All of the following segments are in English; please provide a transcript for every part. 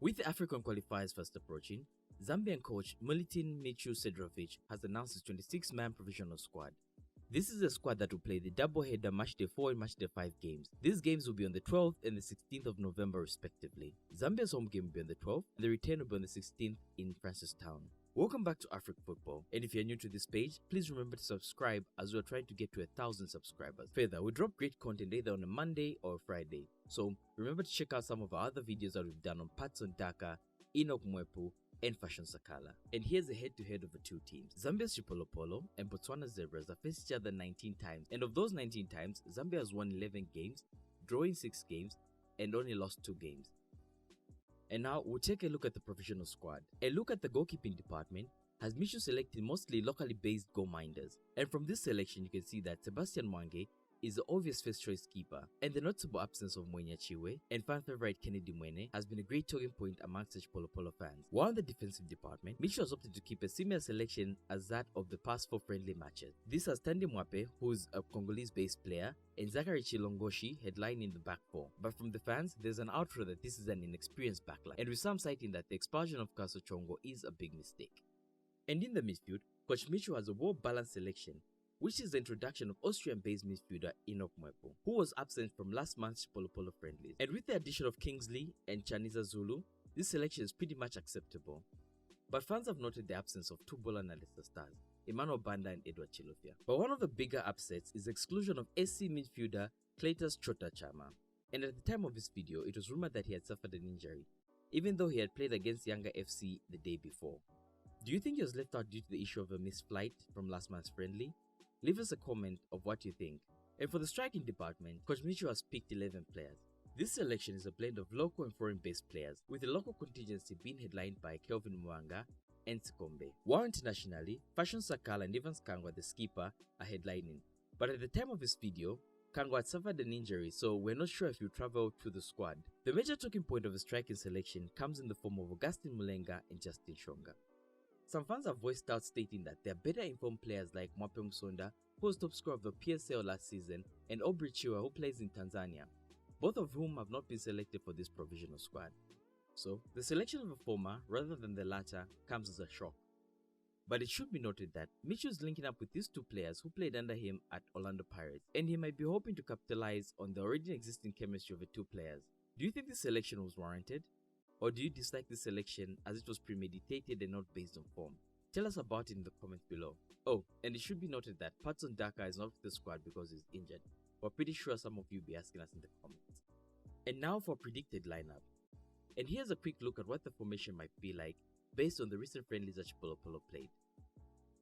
With the African qualifiers fast approaching, Zambian coach Militin Mwepu has announced his 26-man provisional squad. This is a squad that will play the double-header Matchday 4 and Matchday 5 games. These games will be on the 12th and the 16th of November respectively. Zambia's home game will be on the 12th and the return will be on the 16th in Francistown. Welcome back to Afrik Football, and if you're new to this page, please remember to subscribe as we're trying to get to 1,000 subscribers. Further, we drop great content either on a Monday or a Friday, so remember to check out some of our other videos that we've done on Patson Daka, Enock Mwepu, and Fashion Sakala. And here's a head-to-head of the two teams. Zambia's Chipolopolo and Botswana Zebras have faced each other 19 times, and of those 19 times, Zambia has won 11 games, drawing 6 games, and only lost 2 games. And now we'll take a look at the provisional squad. A look at the goalkeeping department has Mwepu selected mostly locally based goal minders. And from this selection you can see that Sebastian Mwange is the obvious first choice keeper, and the notable absence of Mwenya Chiwe and fan favorite Kennedy Mwene has been a great talking point amongst the Polo fans. While in the defensive department, Mwepu has opted to keep a similar selection as that of the past 4 friendly matches. This has Tandi Mwape, who's a Congolese-based player, and Zachary Chilongoshi headlining the back 4. But from the fans, there's an outro that this is an inexperienced backline, and with some citing that the expulsion of Kaso Chongo is a big mistake. And in the midfield, Coach Mwepu has a well-balanced selection, which is the introduction of Austrian-based midfielder Enock Mwepu, who was absent from last month's Polo friendlies. And with the addition of Kingsley and Chaniza Zulu, this selection is pretty much acceptable. But fans have noted the absence of 2 Bola and Leicester stars, Emmanuel Banda and Edward Chilufya. But one of the bigger upsets is the exclusion of SC midfielder Cletus Chota Chama. And at the time of this video, it was rumored that he had suffered an injury, even though he had played against Yanga FC the day before. Do you think he was left out due to the issue of a missed flight from last month's friendly? Leave us a comment of what you think. And for the striking department, Coach Mwepu has picked 11 players. This selection is a blend of local and foreign-based players, with the local contingency being headlined by Kelvin Mwanga and Sikombe. While internationally, Fashion Sakala and Evans Kangwa, the skipper, are headlining. But at the time of this video, Kangwa had suffered an injury, so we're not sure if he'll travel to the squad. The major talking point of the striking selection comes in the form of Augustine Mulenga and Justin Shonga. Some fans have voiced out stating that there are better informed players like Mwape Msonda, who was top scorer of the PSL last season, and Aubrey Chiwa, who plays in Tanzania, both of whom have not been selected for this provisional squad. So, the selection of the former rather than the latter comes as a shock. But it should be noted that Mwepu is linking up with these 2 players who played under him at Orlando Pirates, and he might be hoping to capitalize on the already existing chemistry of the 2 players. Do you think this selection was warranted? Or do you dislike this selection as it was premeditated and not based on form? Tell us about it in the comments below. Oh, and it should be noted that Patson Daka is not with the squad because he's injured. We're pretty sure some of you will be asking us in the comments. And now for predicted lineup. And here's a quick look at what the formation might be like based on the recent friendlies that Polo played.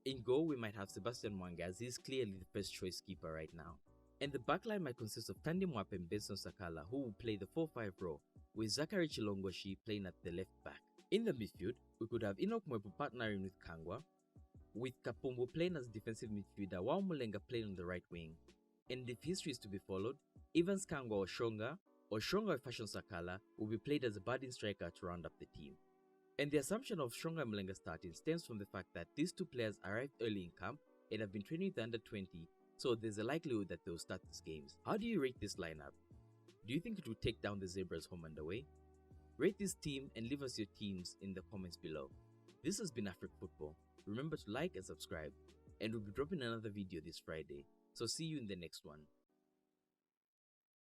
In goal, we might have Sebastian Mwange, as he is clearly the first choice keeper right now. And the backline might consist of Tandi Mwape and Benson Sakala, who will play the 4-5 role, with Zachary Chilongoshi playing at the left back. In the midfield, we could have Enock Mwepu partnering with Kangwa, with Kapumbu playing as defensive midfielder while Mulenga playing on the right wing. And if history is to be followed, Evans Kangwa or Shonga or Fashion Sakala will be played as a budding striker to round up the team. And the assumption of Shonga and Mulenga starting stems from the fact that these 2 players arrived early in camp and have been training with the under 20, so there's a likelihood that they'll start these games. How do you rate this lineup? Do you think it will take down the Zebras home and away? Rate this team and leave us your teams in the comments below. This has been Afrik Football. Remember to like and subscribe, and we'll be dropping another video this Friday, so see you in the next one.